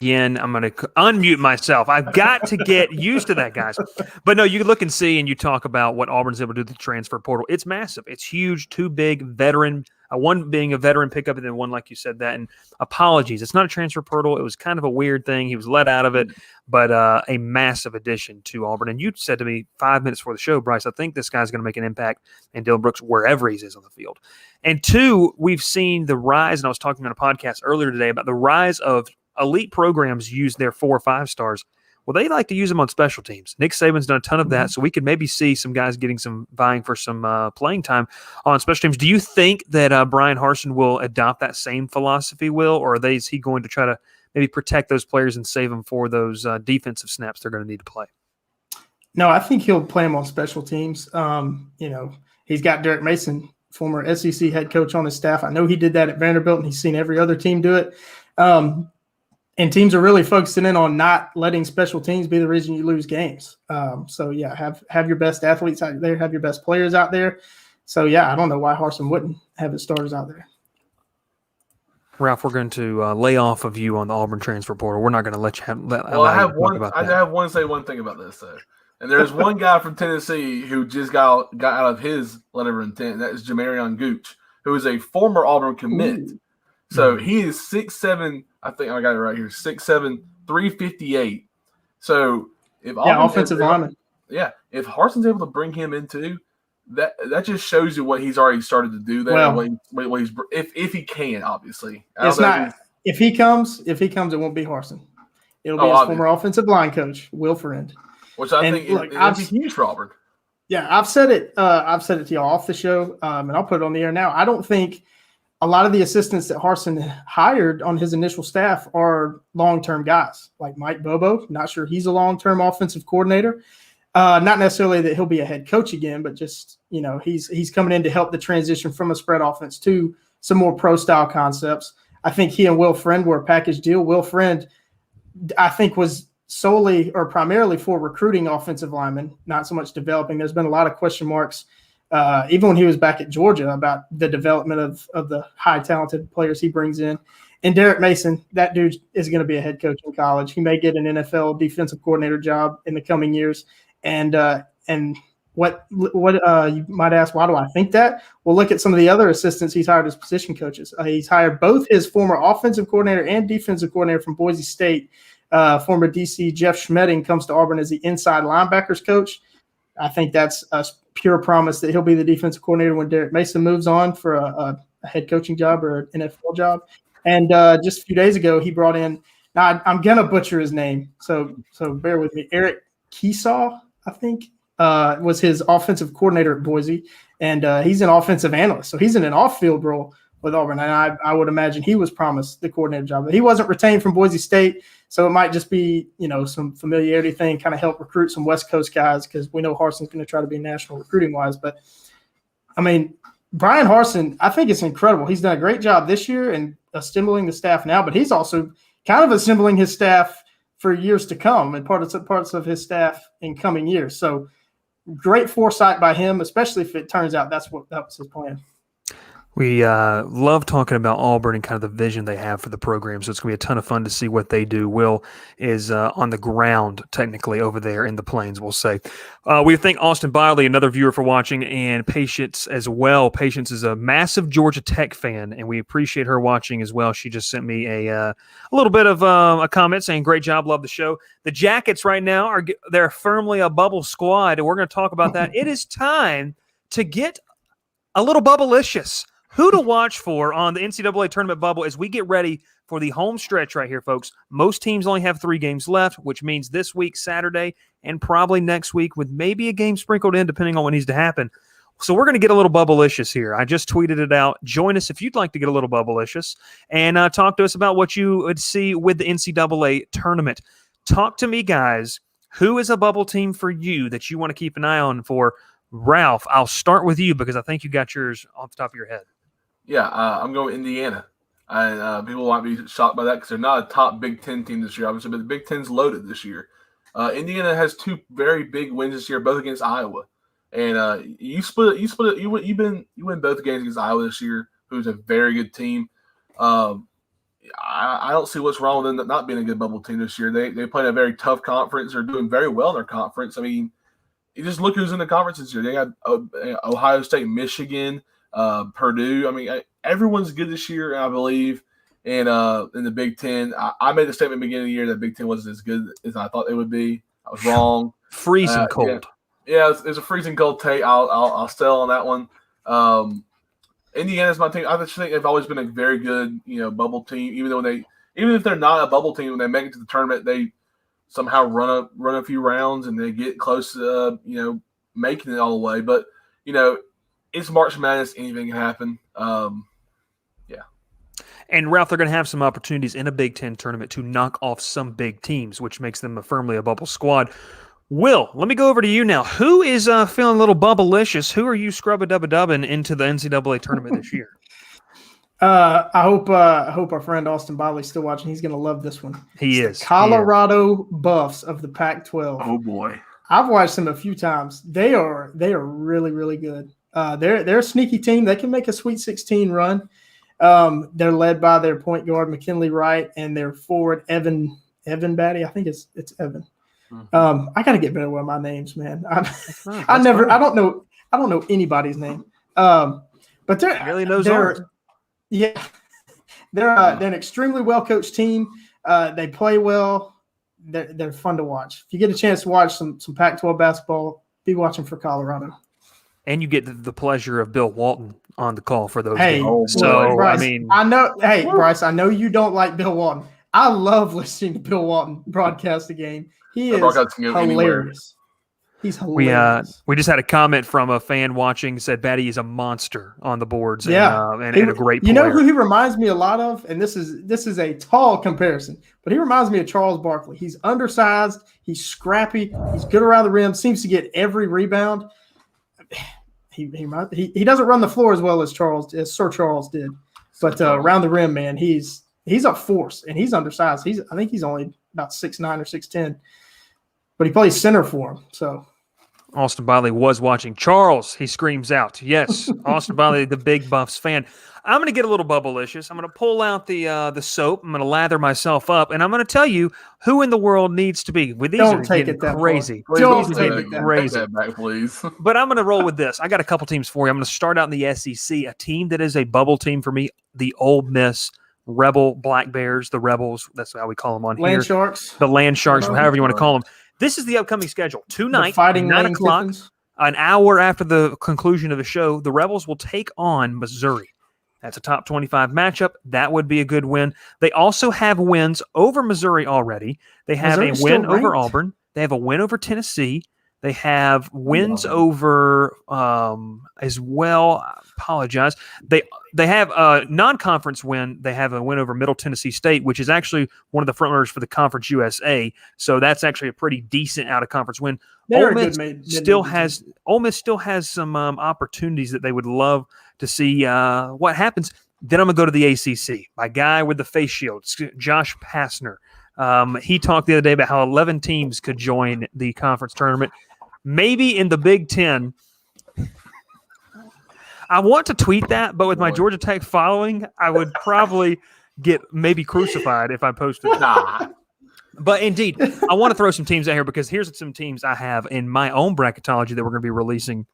Again, I'm going to unmute myself. I've got to get used to that, guys. But no, you look and see, and you talk about what Auburn's able to do with the transfer portal. It's massive. It's huge. Two big veteran, one being a veteran pickup, and then one, like you said, that. And apologies, it's not a transfer portal. It was kind of a weird thing. He was let out of it, but a massive addition to Auburn. And you said to me 5 minutes before the show, Bryce, I think this guy's going to make an impact in Dillon Brooks wherever he is on the field. And two, we've seen the rise, and I was talking on a podcast earlier today about the rise of elite programs use their 4 or 5 stars. Well, they like to use them on special teams. Nick Saban's done a ton of that, so we could maybe see some guys getting some vying for some playing time on special teams. Do you think that Brian Harsin will adopt that same philosophy, Will, or is he going to try to maybe protect those players and save them for those defensive snaps they're going to need to play? No, I think he'll play them on special teams. He's got Derek Mason, former SEC head coach, on his staff. I know he did that at Vanderbilt, and he's seen every other team do it. And teams are really focusing in on not letting special teams be the reason you lose games. So, yeah, have your best athletes out there, have your best players out there. So, yeah, I don't know why Harsin wouldn't have his starters out there. Ralph, we're going to lay off of you on the Auburn transfer portal. We're not going to let you I have one to say one thing about this, though. And there's one guy from Tennessee who just got out of his letter of intent, and that is Jamarion Gooch, who is a former Auburn commit. Ooh. So he is 6'7", I think I got it right here, 6'7", 358. So if offensive lineman. Yeah, if Harsin's able to bring him into that just shows you what he's already started to do there. Well, if he can, obviously. It's not if he comes, it won't be Harsin. It'll be his former offensive line coach, Will Friend. Which I think would be huge for Auburn. Yeah, I've said it to y'all off the show, and I'll put it on the air now. I don't think a lot of the assistants that Harsin hired on his initial staff are long-term guys, like Mike Bobo. Not sure he's a long-term offensive coordinator. Not necessarily that he'll be a head coach again, but just, he's coming in to help the transition from a spread offense to some more pro-style concepts. I think he and Will Friend were a package deal. Will Friend, I think, was solely or primarily for recruiting offensive linemen, not so much developing. There's been a lot of question marks, even when he was back at Georgia, about the development of the high talented players he brings in. And Derek Mason, that dude is going to be a head coach in college. He may get an NFL defensive coordinator job in the coming years. And what you might ask, why do I think that? Well, look at some of the other assistants he's hired as position coaches. He's hired both his former offensive coordinator and defensive coordinator from Boise State. Former DC Jeff Schmedding comes to Auburn as the inside linebackers coach. I think that's a pure promise that he'll be the defensive coordinator when Derek Mason moves on for a head coaching job or an NFL job. And just a few days ago, he brought in – now I'm going to butcher his name, so bear with me. Eric Keesaw, I think, was his offensive coordinator at Boise, and he's an offensive analyst. So he's in an off-field role with Auburn, and I would imagine he was promised the coordinator job. But he wasn't retained from Boise State, so it might just be, some familiarity thing, kind of help recruit some West Coast guys, because we know Harson's going to try to be national recruiting-wise. But, I mean, Brian Harsin, I think it's incredible. He's done a great job this year and assembling the staff now, but he's also kind of assembling his staff for years to come and parts of his staff in coming years. So great foresight by him, especially if it turns out that was his plan. We love talking about Auburn and kind of the vision they have for the program, so it's going to be a ton of fun to see what they do. Will is on the ground, technically, over there in the plains, we'll say. We thank Austin Biley, another viewer, for watching, and Patience as well. Patience is a massive Georgia Tech fan, and we appreciate her watching as well. She just sent me a little bit of a comment saying, great job, love the show. The Jackets right now, they're firmly a bubble squad, and we're going to talk about that. It is time to get a little bubblicious. Who to watch for on the NCAA tournament bubble as we get ready for the home stretch right here, folks. Most teams only have 3 games left, which means this week, Saturday, and probably next week with maybe a game sprinkled in depending on what needs to happen. So we're going to get a little bubblicious here. I just tweeted it out. Join us if you'd like to get a little bubblicious and talk to us about what you would see with the NCAA tournament. Talk to me, guys. Who is a bubble team for you that you want to keep an eye on for? Ralph, I'll start with you because I think you got yours off the top of your head. Yeah, I'm going Indiana. People might be shocked by that because they're not a top Big Ten team this year, obviously, but the Big Ten's loaded this year. Indiana has 2 very big wins this year, both against Iowa. And you win both games against Iowa this year, who's a very good team. I don't see what's wrong with them not being a good bubble team this year. They played a very tough conference. They're doing very well in their conference. I mean, you just look who's in the conference this year. They got Ohio State, Michigan, Purdue. I mean, everyone's good this year, I believe. And in the Big Ten, I made the statement at the beginning of the year that Big Ten wasn't as good as I thought they would be. I was wrong. Freezing cold. Yeah, it's a freezing cold take. I'll stall on that one. Indiana's my team. I just think they've always been a very good, bubble team. Even if they're not a bubble team, when they make it to the tournament, they somehow run a few rounds and they get close to making it all the way. But it's March Madness. Anything can happen. And, Ralph, they're going to have some opportunities in a Big Ten tournament to knock off some big teams, which makes them firmly a bubble squad. Will, let me go over to you now. Who is feeling a little bubblicious? Who are you scrub-a-dub-a-dubbing into the NCAA tournament this year? I hope our friend Austin Biley's still watching. He's going to love this one. He it's is. The Colorado Buffs of the Pac-12. Oh, boy. I've watched them a few times. They are really, really good. They're a sneaky team. They can make a Sweet 16 run. They're led by their point guard, McKinley Wright, and their forward, Evan Batty. I think it's Evan. Mm-hmm. I got to get better with my names, man. I don't know anybody's name. But they're really knows ours. Yeah. They're an extremely well-coached team. They play well. They're fun to watch. If you get a chance to watch some Pac-12 basketball, be watching for Colorado. And you get the pleasure of Bill Walton on the call for those games. So, Bryce, I know. Hey, Bryce, I know you don't like Bill Walton. I love listening to Bill Walton broadcast the game. He is hilarious. He's hilarious. We just had a comment from a fan watching, said Batty is a monster on the boards. Yeah, and a great player. You know who he reminds me a lot of? And this is a tall comparison, but he reminds me of Charles Barkley. He's undersized. He's scrappy. He's good around the rim. Seems to get every rebound. He doesn't run the floor as well as Sir Charles did, but around the rim, man, he's a force, and he's undersized. I think he's only about 6'9" or 6'10", but he plays center for him. So Austin Biley was watching. Charles, he screams out. Yes, Austin Biley, the big Buffs fan. I'm going to get a little bubblicious. I'm going to pull out the soap. I'm going to lather myself up, and I'm going to tell you who in the world needs to be. With these Don't are take getting it that crazy. Please Don't don't take say it that. that crazy. Take that back, please. But I'm going to roll with this. I got a couple teams for you. I'm going to start out in the SEC, a team that is a bubble team for me, the Ole Miss Rebel Black Bears, the Rebels. That's how we call them on Land here. Sharks, The Land Sharks, Land however you want to call them. Sharks. This is the upcoming schedule. the Tonight, Fighting 9 Lane o'clock, Kiffins. an hour after the conclusion of the show, the Rebels will take on Missouri. That's a top 25 matchup. That would be a good win. They also have wins over Missouri already. They have Missouri's a win still over ranked? Auburn. They have a win over Tennessee. They have wins over as well. I apologize. They have a non-conference win. They have a win over Middle Tennessee State, which is actually one of the frontrunners for the Conference USA. So that's actually a pretty decent out-of-conference win. They're Ole a good Miss mid-major Ole Miss still has some opportunities that they would love to see what happens. Then I'm going to go to the ACC. My guy with the face shield, Josh Pastner. He talked the other day about how 11 teams could join the conference tournament. Maybe in the Big Ten. I want to tweet that, but with my Georgia Tech following, I would probably get maybe crucified if I posted it. Nah. But indeed, I want to throw some teams out here because here's some teams I have in my own bracketology that we're going to be releasing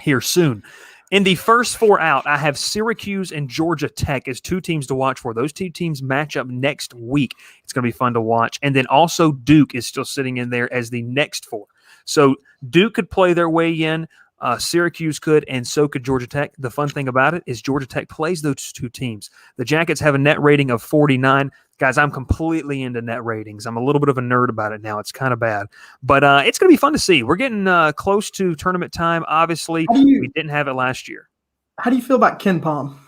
here soon. In the first 4 out, I have Syracuse and Georgia Tech as 2 teams to watch for. Those 2 teams match up next week. It's going to be fun to watch. And then also Duke is still sitting in there as the next 4. So Duke could play their way in. Syracuse could, and so could Georgia Tech. The fun thing about it is Georgia Tech plays those 2 teams. The Jackets have a net rating of 49. Guys, I'm completely into net ratings. I'm a little bit of a nerd about it now. It's kind of bad. But it's going to be fun to see. We're getting close to tournament time. Obviously, we didn't have it last year. How do you feel about Ken Palm?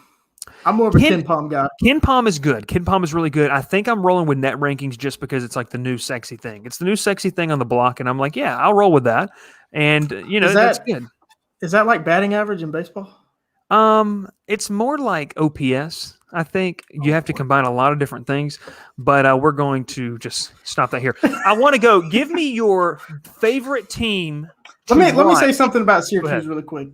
I'm more of a Ken Palm guy. Ken Palm is good. Ken Palm is really good. I think I'm rolling with net rankings just because it's like the new sexy thing. It's the new sexy thing on the block, and I'm like, yeah, I'll roll with that. And, that's good. Is that like batting average in baseball? It's more like OPS. I think you have to combine a lot of different things, but we're going to just stop that here. I want to go. Give me your favorite team. Let me say something about Syracuse really quick.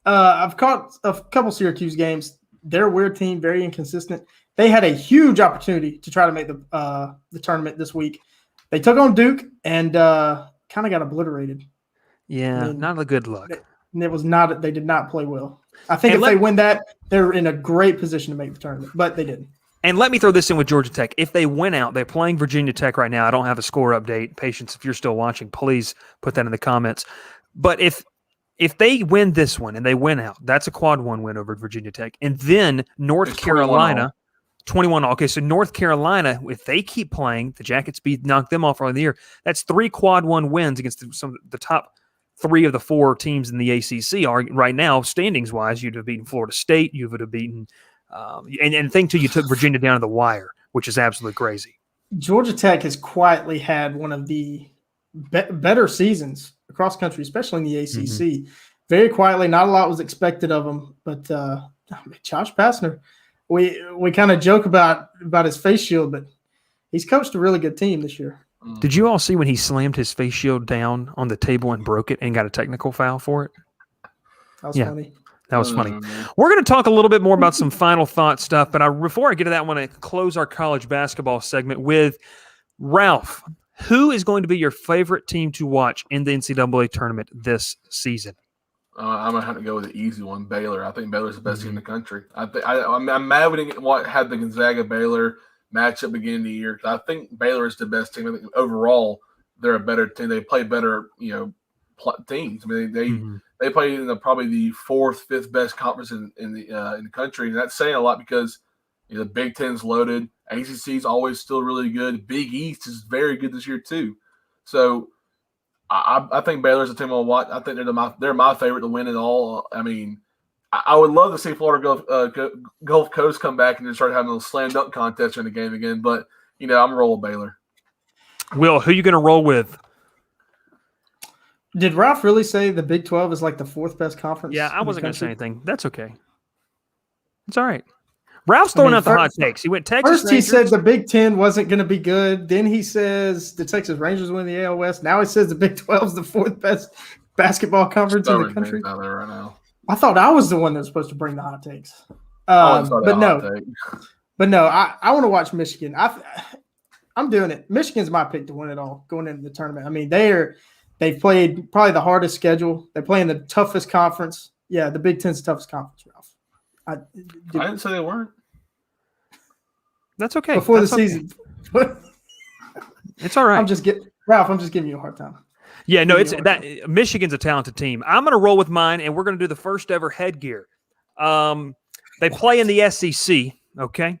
I've caught a couple Syracuse games. They're a weird team, very inconsistent. They had a huge opportunity to try to make the tournament this week. They took on Duke and kind of got obliterated. Yeah, not a good look. And it was not. They did not play well. I think if they win that, they're in a great position to make the tournament, but they didn't. And let me throw this in with Georgia Tech. If they win out, they're playing Virginia Tech right now. I don't have a score update. Patience, if you're still watching, please put that in the comments. But if they win this one and they win out, that's a quad 1 win over Virginia Tech. And then North Carolina, 21 all. Okay, so North Carolina, if they keep playing, the Jackets knock them off early in the year. That's 3 quad 1 wins against some of the top 3 of the 4 teams in the ACC are right now, standings wise. You'd have beaten Florida State. You would have beaten, and think too, you took Virginia down to the wire, which is absolutely crazy. Georgia Tech has quietly had one of the better seasons across country, especially in the ACC. Mm-hmm. Very quietly, not a lot was expected of them, but Josh Pastner, we kind of joke about his face shield, but he's coached a really good team this year. Did you all see when he slammed his face shield down on the table and broke it and got a technical foul for it? That was funny. That was funny. We're going to talk a little bit more about some final thought stuff, but before I get to that, I want to close our college basketball segment with Ralph. Who is going to be your favorite team to watch in the NCAA tournament this season? I'm going to have to go with the easy one, Baylor. I think Baylor's the best team in the country. I'm mad we didn't have the Gonzaga-Baylor matchup beginning of the year. I think Baylor is the best team. I think overall they're a better team. They play better, teams. I mean, they play in probably the 4th, 5th best conference in the country, and that's saying a lot because the Big Ten's loaded. ACC is always still really good. Big East is very good this year too. So I think Baylor's a team I'll watch. I think they're my favorite to win it all. I mean, I would love to see Florida Gulf Coast come back and just start having a slam dunk contest in the game again. But, I'm rolling Baylor. Will, who are you going to roll with? Did Ralph really say the Big 12 is like the 4th best conference? Yeah, I wasn't going to say anything. That's okay. It's all right. Ralph's throwing out the hot first- takes. He went Texas First, he Rangers. said the Big Ten wasn't going to be good. Then he says the Texas Rangers win the AL West. Now he says the Big 12 is the fourth best basketball conference in the Throwing country. names out there right now. I thought I was the one that was supposed to bring the hot takes. I wouldn't throw that But hot no, take. I want to watch Michigan. I'm doing it. Michigan's my pick to win it all going into the tournament. I mean, they've played probably the hardest schedule. They play in the toughest conference. Yeah, the Big Ten's the toughest conference, Ralph. I didn't say they weren't. That's okay. Before That's the okay. season. It's all right. I'm just giving you a hard time. Yeah, no, it's New York. that Michigan's a talented team. I'm going to roll with mine, and we're going to do the first ever headgear. They play in the SEC, okay?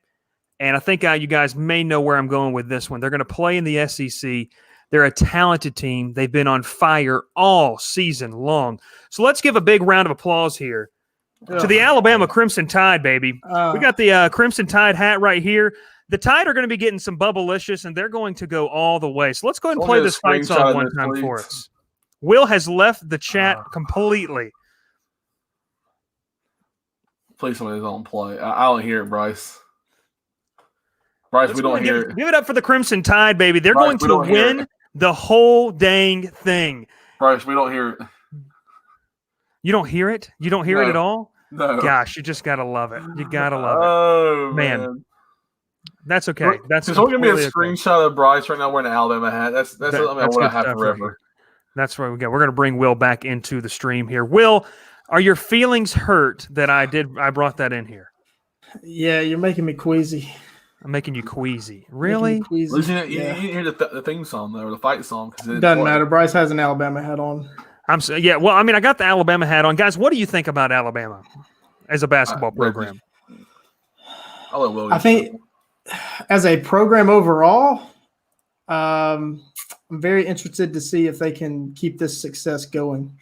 And I think you guys may know where I'm going with this one. They're going to play in the SEC. They're a talented team. They've been on fire all season long. So let's give a big round of applause here to the Alabama Crimson Tide, baby. We got the Crimson Tide hat right here. The Tide are going to be getting some Bubblicious, and they're going to go all the way. So let's go ahead and play Only a this fight screenshot song of one this, time please. for us. Will has left the chat completely. Please, somebody's on play. I don't hear it, Bryce. Bryce, we don't hear it. Give it up for the Crimson Tide, baby. They're Bryce, going we to don't hear win it. the whole dang thing. Bryce, we don't hear it. You don't hear it? You don't hear it No. at all? No. Gosh, you just got to love it. You got to love it. Oh, Man. That's okay. That's Just don't give me a completely okay. screenshot of Bryce right now wearing an Alabama hat. That's That- something I that's want to good have stuff right forever. That's what we got. We're going to bring Will back into the stream here. Will, are your feelings hurt that I brought that in here? Yeah, you're making me queasy. I'm making you queasy. Making Really? me queasy. At least you Yeah. didn't hear the theme song though, or the fight song. It Doesn't matter. Bryce has an Alabama hat on. Yeah, well, I mean, I got the Alabama hat on. Guys, what do you think about Alabama as a basketball program? I'll let Will I think as a program overall, I'm very interested to see if they can keep this success going.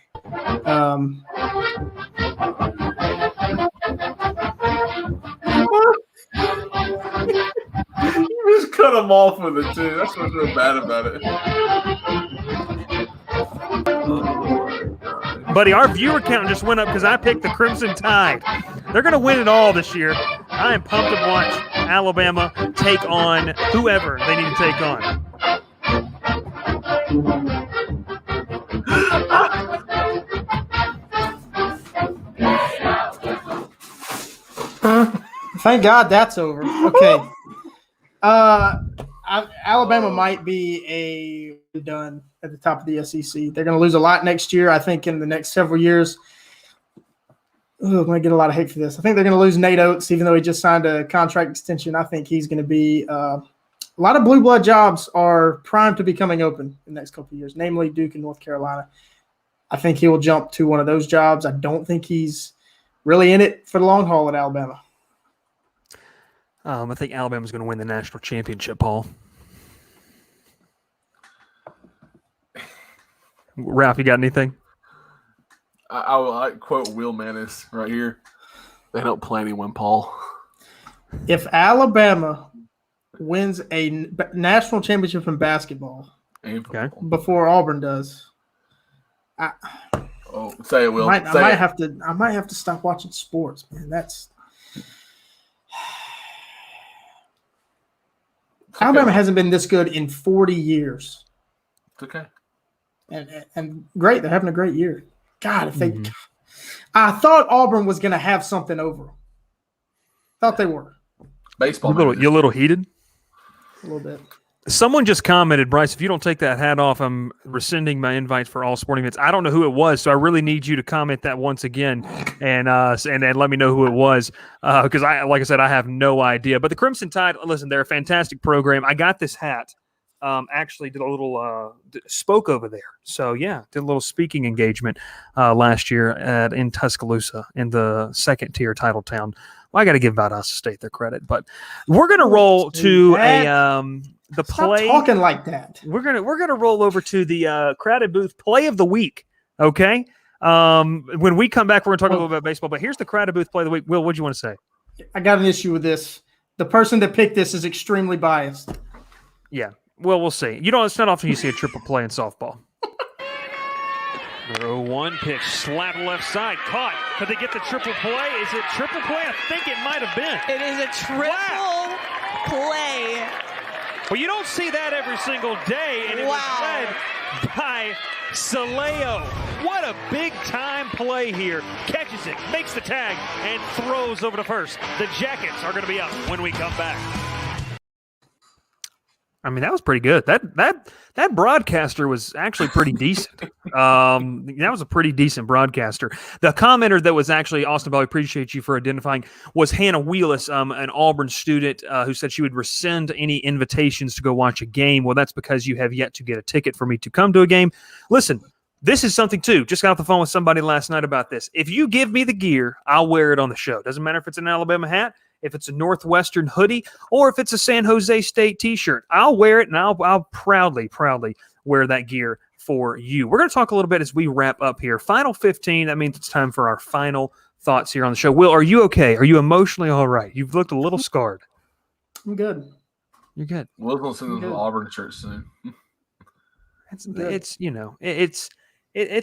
You just cut him off with it too. That's what's so bad about it. Buddy, our viewer count just went up because I picked the Crimson Tide. They're going to win it all this year. I am pumped to watch Alabama take on whoever they need to take on. Thank God that's over. Okay. Alabama might be done at the top of the SEC. They're going to lose a lot next year. I think in the next several years. I'm going to get a lot of hate for this. I think they're going to lose Nate Oates, even though he just signed a contract extension. I think he's going to be a lot of blue blood jobs are primed to be coming open in the next couple of years, namely Duke and North Carolina. I think he will jump to one of those jobs. I don't think he's really in it for the long haul at Alabama. I think Alabama's going to win the national championship, Paul. Ralph, you got anything? I will quote Will Mannis right here. They don't play anyone, Paul. If Alabama wins a national championship in basketball Okay. before Auburn does, Oh, say it, Will. I Say might it. have to stop watching sports, man. It's okay, Alabama Will. hasn't been this good in 40 years, It's okay. and great. They're having a great year. God, if they, Mhm. I thought Auburn was going to have something over them. Thought they were Baseball. You a little heated? a little bit. Someone just commented, Bryce, if you don't take that hat off, I'm rescinding my invite for all sporting events. I don't know who it was, so I really need you to comment that once again and let me know who it was because like I said, I have no idea. But the Crimson Tide, listen, they're a fantastic program. I got this hat. Actually did a little spoke over there. So yeah, did a little speaking engagement last year in Tuscaloosa in the second tier title town. Well, I got to give Valdosta State their credit, but we're gonna roll to the Stop play. talking like that. We're gonna roll over to the Crowded Booth play of the week. Okay. When we come back, we're gonna talk a little bit about baseball. But here's the Crowded Booth play of the week. Will, what do you want to say? I got an issue with this. The person that picked this is extremely biased. Yeah. Well, we'll see. It's not often you see a triple play in softball. The 0-1 pitch, slapped left side, caught. Could they get the triple play? Is it triple play? I think it might have been. It is a triple play. Well, you don't see that every single day, and it was led by Saleo. What a big-time play here. Catches it, makes the tag, and throws over to first. The Jackets are going to be up when we come back. I mean, that was pretty good. That broadcaster was actually pretty decent. That was a pretty decent broadcaster. The commenter that was actually, Austin Bell, I appreciate you for identifying, was Hannah Wheelis, an Auburn student who said she would rescind any invitations to go watch a game. Well, that's because you have yet to get a ticket for me to come to a game. Listen, this is something, too. Just got off the phone with somebody last night about this. If you give me the gear, I'll wear it on the show. Doesn't matter if it's an Alabama hat, if it's a Northwestern hoodie, or if it's a San Jose State t-shirt. I'll wear it, and I'll proudly wear that gear for you. We're going to talk a little bit as we wrap up here. Final 15, that means it's time for our final thoughts here on the show. Will, are you okay? Are you emotionally all right? You've looked a little scarred. I'm good. You're good. Will's going to send them to Auburn shirt soon. It's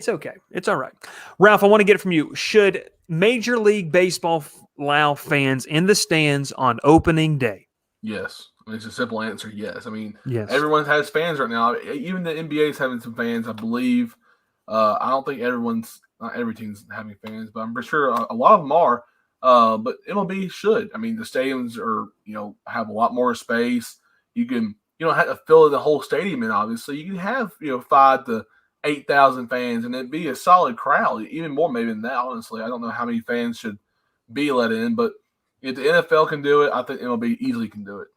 okay. It's all right. Ralph, I want to get it from you. Should Major League Baseball allow fans in the stands on opening day? Yes. I mean, it's a simple answer, yes. I mean, yes. Everyone has fans right now. Even the NBA is having some fans, I believe. I don't think not every team's having fans, but I'm pretty sure a lot of them are. But MLB should. I mean, the stadiums are, have a lot more space. You can, you don't have to fill the whole stadium in, obviously. You can have, 5,000 to 8,000 fans, and it'd be a solid crowd, even more maybe than that, honestly. I don't know how many fans should be let in, but if the NFL can do it, I think MLB easily can do it.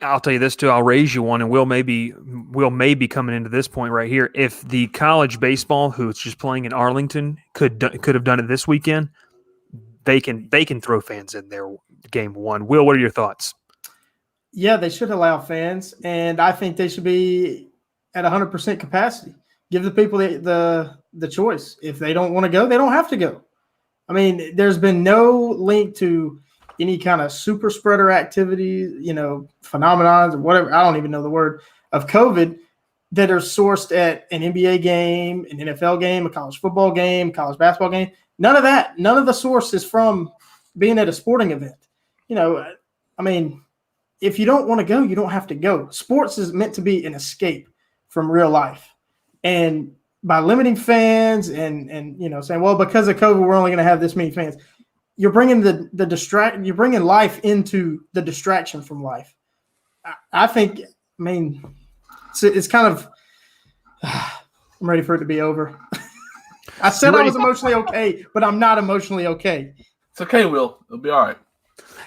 I'll tell you this, too. I'll raise you one, and Will may be coming into this point right here. If the college baseball, who is just playing in Arlington, could have done it this weekend, they can throw fans in there game one. Will, what are your thoughts? Yeah, they should allow fans, and I think they should be at 100% capacity. Give the people the choice. If they don't want to go, they don't have to go. I mean, there's been no link to any kind of super spreader activity, phenomenons or whatever, I don't even know the word, of COVID that are sourced at an NBA game, an NFL game, a college football game, college basketball game. None of that. None of the source is from being at a sporting event. I mean, if you don't want to go, you don't have to go. Sports is meant to be an escape from real life. And by limiting fans and saying, well, because of COVID, we're only going to have this many fans, you're bringing you're bringing life into the distraction from life. I think, it's kind of, I'm ready for it to be over. I said I was emotionally okay, but I'm not emotionally okay. It's okay, Will. It'll be all right.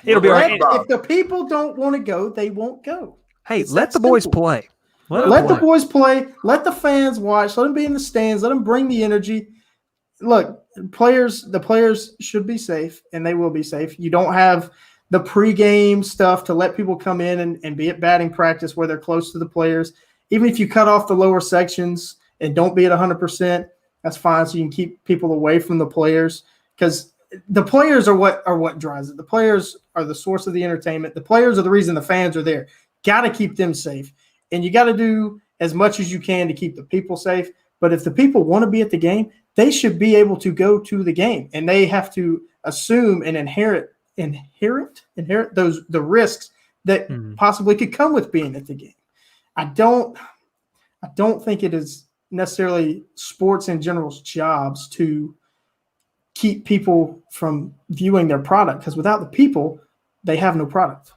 It'll be all right. If the people don't want to go, they won't go. Hey, let the boys play. Let the boys play. Let the fans watch. Let them be in the stands. Let them bring the energy. Look, the players should be safe, and they will be safe. You don't have the pregame stuff to let people come in and be at batting practice where they're close to the players. Even if you cut off the lower sections and don't be at 100%, that's fine. So you can keep people away from the players, because the players are what drives it. The players are the source of the entertainment. The players are the reason the fans are there. Got to keep them safe. And you got to do as much as you can to keep the people safe. But if the people want to be at the game, they should be able to go to the game, and they have to assume and inherit the risks that possibly could come with being at the game. I don't think it is necessarily sports in general's jobs to keep people from viewing their product, because without the people, they have no product.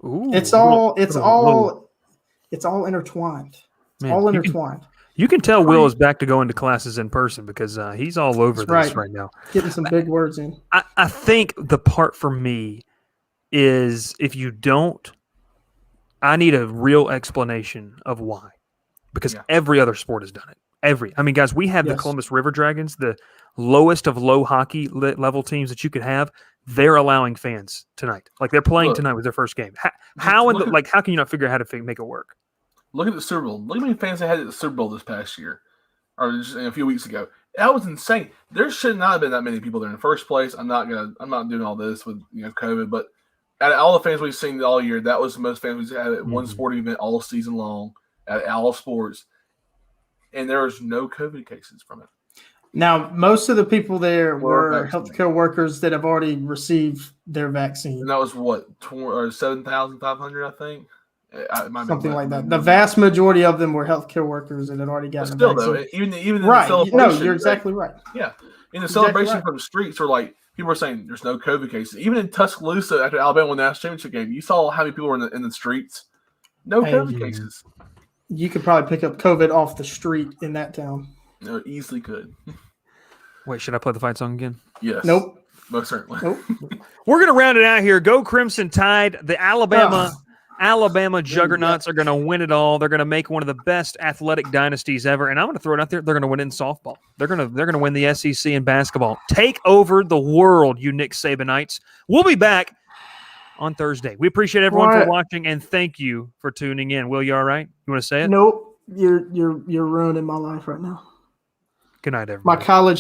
Ooh, it's all intertwined. Man, all intertwined. You can tell Will is back to going to classes in person, because he's all over this right now. Getting some big words in. I think the part for me is, if you don't, I need a real explanation of why. Because every other sport has done it. Guys, we have the Columbus River Dragons, the lowest of low hockey level teams that you could have. They're allowing fans tonight. Like, they're playing tonight with their first game. How can you not figure out how to make it work? Look at the Super Bowl. Look at how many fans they had at the Super Bowl this past year, or just a few weeks ago. That was insane. There should not have been that many people there in the first place. I'm not doing all this with COVID, but out of all the fans we've seen all year, that was the most fans we've had at one sporting event all season long at all sports. and there was no COVID cases from it. Now, most of the people there Were were vaccinated. healthcare workers that have already received their vaccine. And that was what, 7,500, I think. It might be Something less like than that. The vast majority of them were healthcare workers that had already But gotten still, the though, vaccine. even in Right. the No, celebration, you're like, exactly right. in the Exactly celebration right. from the streets, were like people were saying there's no COVID cases. Even in Tuscaloosa, after Alabama won the national championship game, you saw how many people were in the streets. No Hey, COVID cases. You could probably pick up COVID off the street in that town. No, easily could. Wait, should I play the fight song again? Yes. Nope. Most certainly. Nope. We're going to round it out here. Go Crimson Tide. The Alabama juggernauts are going to win it all. They're going to make one of the best athletic dynasties ever. And I'm going to throw it out there. They're going to win it in softball. They're going to win the SEC in basketball. Take over the world, you Nick Sabanites. We'll be back on Thursday. We appreciate everyone for What? watching, and thank you for tuning in. Will, you all right? You want to say it? Nope. You're ruining my life right now. Good night, everybody. My college